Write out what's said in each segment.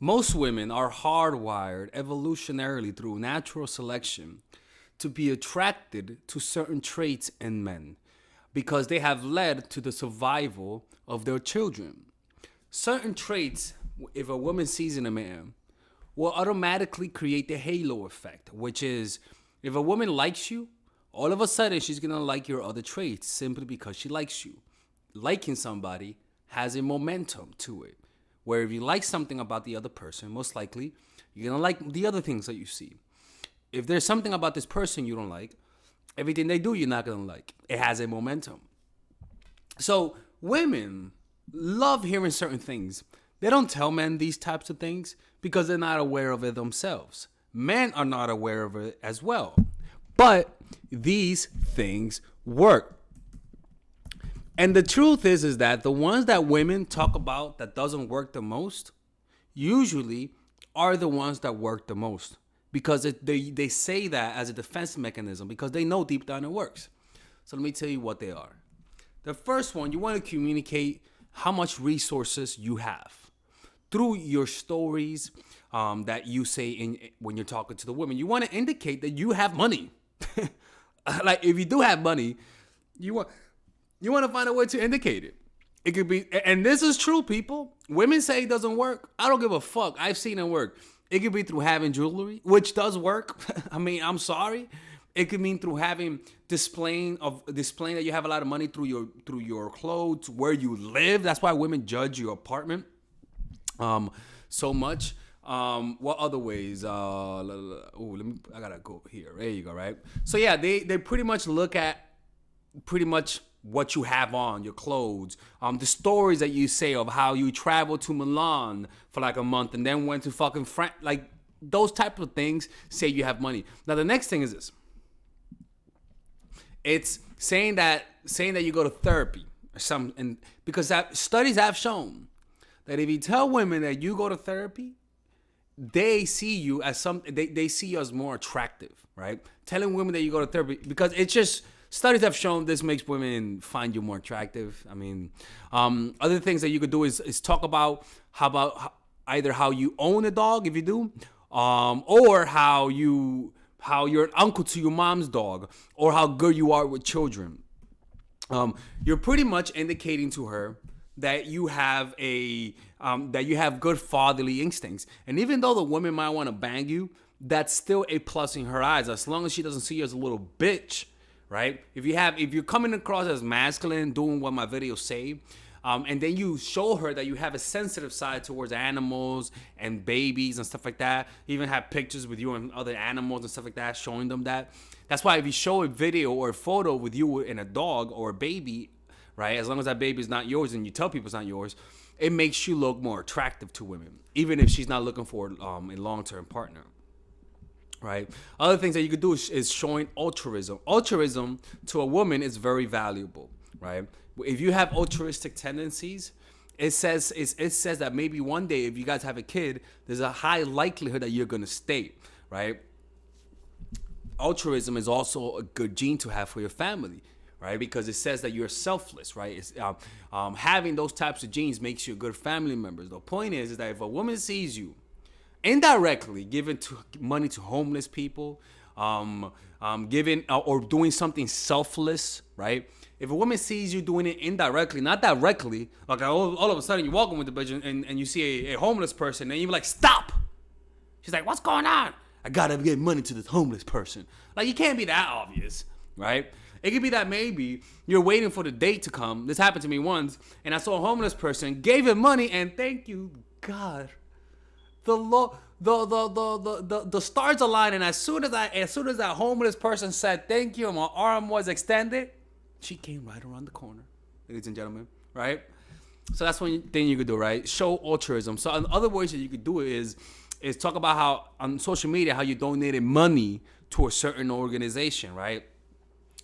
Most women are hardwired evolutionarily through natural selection to be attracted to certain traits in men because they have led to the survival of their children. Certain traits, if a woman sees in a man, will automatically create the halo effect, which is if a woman likes you, all of a sudden she's gonna like your other traits simply because she likes you. Liking somebody has a momentum to it, where if you like something about the other person, most likely you're gonna like the other things that you see. If there's something about this person you don't like, everything they do you're not gonna like. It has a momentum. So women love hearing certain things. They don't tell men these types of things because they're not aware of it themselves. Men are not aware of it as well. But these things work. And the truth is that the ones that women talk about that doesn't work the most usually are the ones that work the most because they say that as a defense mechanism because they know deep down it works. So let me tell you what they are. The first one, you want to communicate how much resources you have through your stories that you say when you're talking to the women. You want to indicate that you have money. Like if you do have money, you want to find a way to indicate it. It could be, and this is true, people. Women say it doesn't work. I don't give a fuck. I've seen it work. It could be through having jewelry, which does work. I mean, I'm sorry. It could mean through having displaying that you have a lot of money through your clothes, where you live. That's why women judge your apartment so much. What other ways? I gotta go here. There you go. Right. So yeah, they pretty much look at pretty much what you have on, your clothes, the stories that you say of how you traveled to Milan for like a month and then went to fucking France. Like those type of things say you have money. Now the next thing is this. It's saying that you go to therapy or something, and because studies have shown that if you tell women that you go to therapy, they see you as they see you as more attractive, right? Telling women that you go to therapy because it's just studies have shown this makes women find you more attractive. I mean, other things that you could do is talk about either how you own a dog if you do, or how you're an uncle to your mom's dog, or how good you are with children. You're pretty much indicating to her that you have good fatherly instincts. And even though the woman might want to bang you, that's still a plus in her eyes, as long as she doesn't see you as a little bitch, right? If you're coming across as masculine, doing what my videos say, and then you show her that you have a sensitive side towards animals and babies and stuff like that. Even have pictures with you and other animals and stuff like that, showing them that. That's why if you show a video or a photo with you and a dog or a baby, right, as long as that baby is not yours and you tell people it's not yours, it makes you look more attractive to women, even if she's not looking for a long-term partner. Right. Other things that you could do is showing altruism. Altruism to a woman is very valuable. Right. If you have altruistic tendencies, it says that maybe one day if you guys have a kid, there's a high likelihood that you're gonna stay. Right. Altruism is also a good gene to have for your family. Right, because it says that you're selfless, right? It's, having those types of genes makes you a good family member. The point is that if a woman sees you indirectly giving money to homeless people, giving or doing something selfless, right? If a woman sees you doing it indirectly, not directly, like all of a sudden you're walking with the bitch and you see a homeless person and you're like, stop! She's like, what's going on? I gotta give money to this homeless person. Like, you can't be that obvious, right? It could be that maybe you're waiting for the date to come. This happened to me once, and I saw a homeless person, gave him money, and thank you, God. The stars aligned, and as soon as that homeless person said thank you and my arm was extended, she came right around the corner, ladies and gentlemen, right? So that's one thing you could do, right? Show altruism. So other ways that you could do it is talk about how on social media how you donated money to a certain organization, right?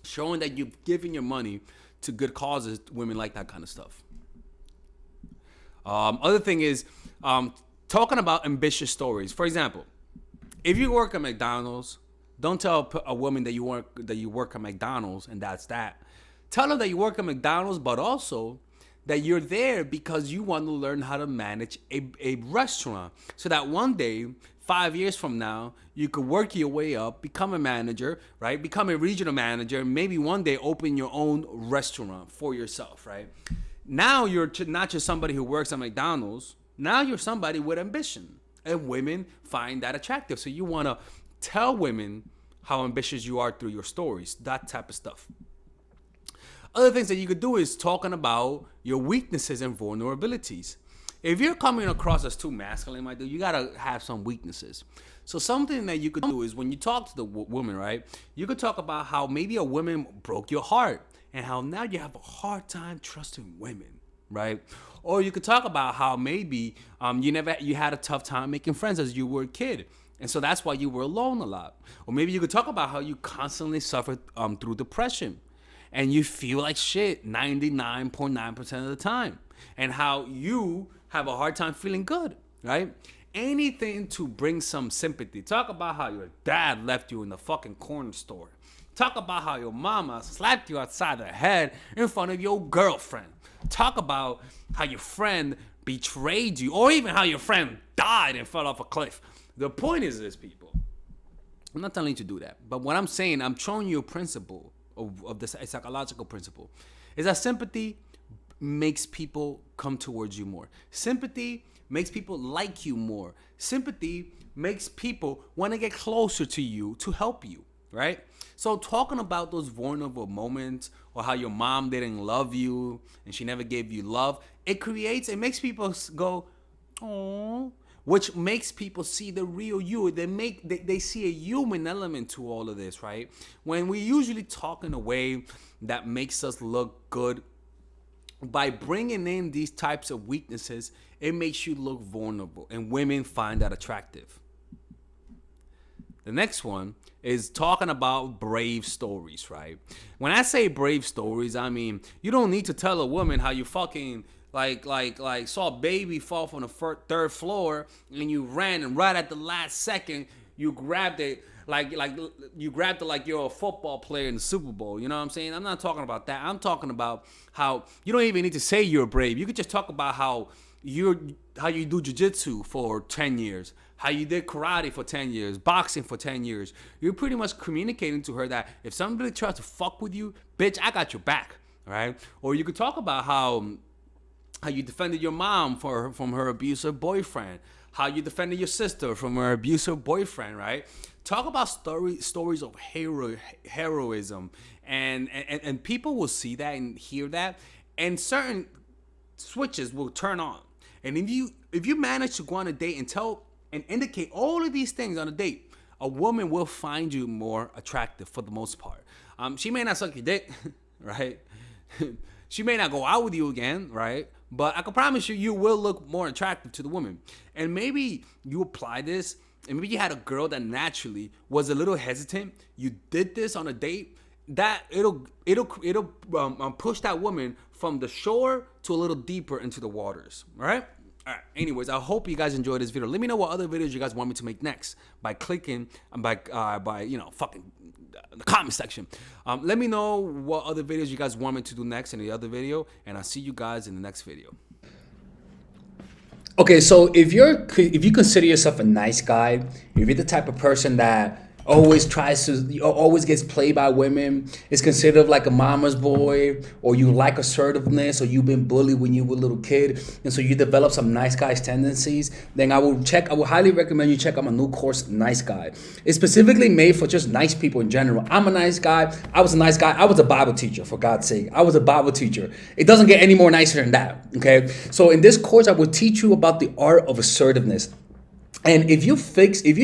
Showing that you're giving your money to good causes. Women like that kind of stuff. Other thing is talking about ambitious stories. For example, if you work at McDonald's, don't tell a woman that you work at McDonald's and that's that. Tell her that you work at McDonald's, but also that you're there because you want to learn how to manage a restaurant, so that one day, 5 years from now, you could work your way up, become a manager, right? Become a regional manager, maybe one day open your own restaurant for yourself, right? Now you're not just somebody who works at McDonald's. Now you're somebody with ambition, and women find that attractive. So you want to tell women how ambitious you are through your stories, that type of stuff. Other things that you could do is talking about your weaknesses and vulnerabilities. If you're coming across as too masculine, my dude, you gotta have some weaknesses. So something that you could do is when you talk to the woman, right? You could talk about how maybe a woman broke your heart and how now you have a hard time trusting women, right? Or you could talk about how maybe you had a tough time making friends as you were a kid, and so that's why you were alone a lot. Or maybe you could talk about how you constantly suffered through depression and you feel like shit 99.9% of the time, and how you have a hard time feeling good, right? Anything to bring some sympathy. Talk about how your dad left you in the fucking corner store. Talk about how your mama slapped you outside the head in front of your girlfriend. Talk about how your friend betrayed you, or even how your friend died and fell off a cliff. The point is this, people. I'm not telling you to do that. But what I'm saying, I'm showing you a principle of this, a psychological principle, is that sympathy makes people come towards you more. Sympathy makes people like you more. Sympathy makes people want to get closer to you to help you, right? So talking about those vulnerable moments, or how your mom didn't love you and she never gave you love, it makes people go, oh, which makes people see the real you. They see a human element to all of this, right? When we usually talk in a way that makes us look good, by bringing in these types of weaknesses, it makes you look vulnerable, and women find that attractive. The next one is talking about brave stories, right? When I say brave stories, I mean, you don't need to tell a woman how you fucking like saw a baby fall from the third floor and you ran, and right at the last second you grabbed it like you're a football player in the Super Bowl. You know what I'm saying? I'm not talking about that. I'm talking about how you don't even need to say you're brave. You could just talk about how you do jiu-jitsu for 10 years, how you did karate for 10 years, boxing for 10 years. You're pretty much communicating to her that if somebody tries to fuck with you, bitch, I got your back, right? Or you could talk about how you defended your mom from her abusive boyfriend, how you defended your sister from her abusive boyfriend, right? Talk about stories of heroism, and people will see that and hear that, and certain switches will turn on. And if you manage to go on a date and tell and indicate all of these things on a date, a woman will find you more attractive for the most part. She may not suck your dick, right? She may not go out with you again, right? But I can promise you, you will look more attractive to the woman. And maybe you apply this, and maybe you had a girl that naturally was a little hesitant. You did this on a date. That it'll push that woman from the shore to a little deeper into the waters. All right. All right. Anyways, I hope you guys enjoyed this video. Let me know what other videos you guys want me to make next by clicking by fucking the comment section. Let me know what other videos you guys want me to do next in the other video, and I'll see you guys in the next video. Okay, so if you consider yourself a nice guy, if you're the type of person that always gets played by women, is considered like a mama's boy, or you like assertiveness, or you've been bullied when you were a little kid, and so you develop some nice guy's tendencies, then I would highly recommend you check out my new course, Nice Guy. It's specifically made for just nice people in general. I'm a nice guy. I was a nice guy. I was a Bible teacher, for God's sake. I was a Bible teacher. It doesn't get any more nicer than that, okay? So in this course, I will teach you about the art of assertiveness. And if you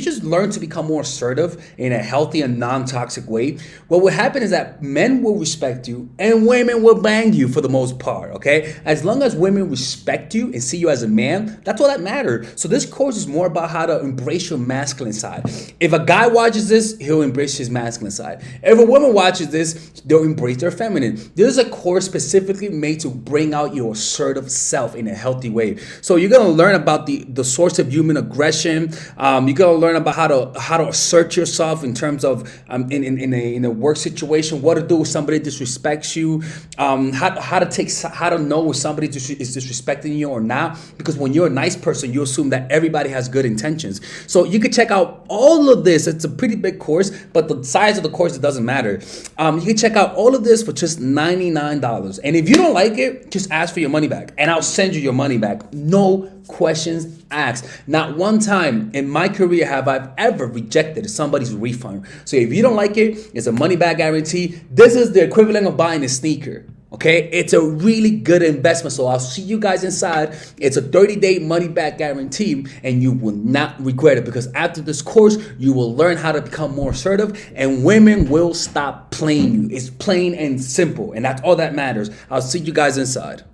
just learn to become more assertive in a healthy and non-toxic way, what will happen is that men will respect you and women will bang you for the most part, okay? As long as women respect you and see you as a man, that's all that matters. So this course is more about how to embrace your masculine side. If a guy watches this, he'll embrace his masculine side. If a woman watches this, they'll embrace their feminine. This is a course specifically made to bring out your assertive self in a healthy way. So you're going to learn about the source of human aggression, selection. You're gonna learn about how to assert yourself in terms of in a work situation, what to do if somebody disrespects you, how to know if somebody is disrespecting you or not. Because when you're a nice person, you assume that everybody has good intentions. So you can check out all of this. It's a pretty big course, but the size of the course, it doesn't matter. You can check out all of this for just $99. And if you don't like it, just ask for your money back, and I'll send you your money back. No questions asked. Not one time in my career have I ever rejected somebody's refund. So if you don't like it, it's a money back guarantee. This is the equivalent of buying a sneaker. Okay, it's a really good investment. So I'll see you guys inside. It's a 30-day money back guarantee, and you will not regret it, because after this course, you will learn how to become more assertive, and women will stop playing you. It's plain and simple, and that's all that matters. I'll see you guys inside.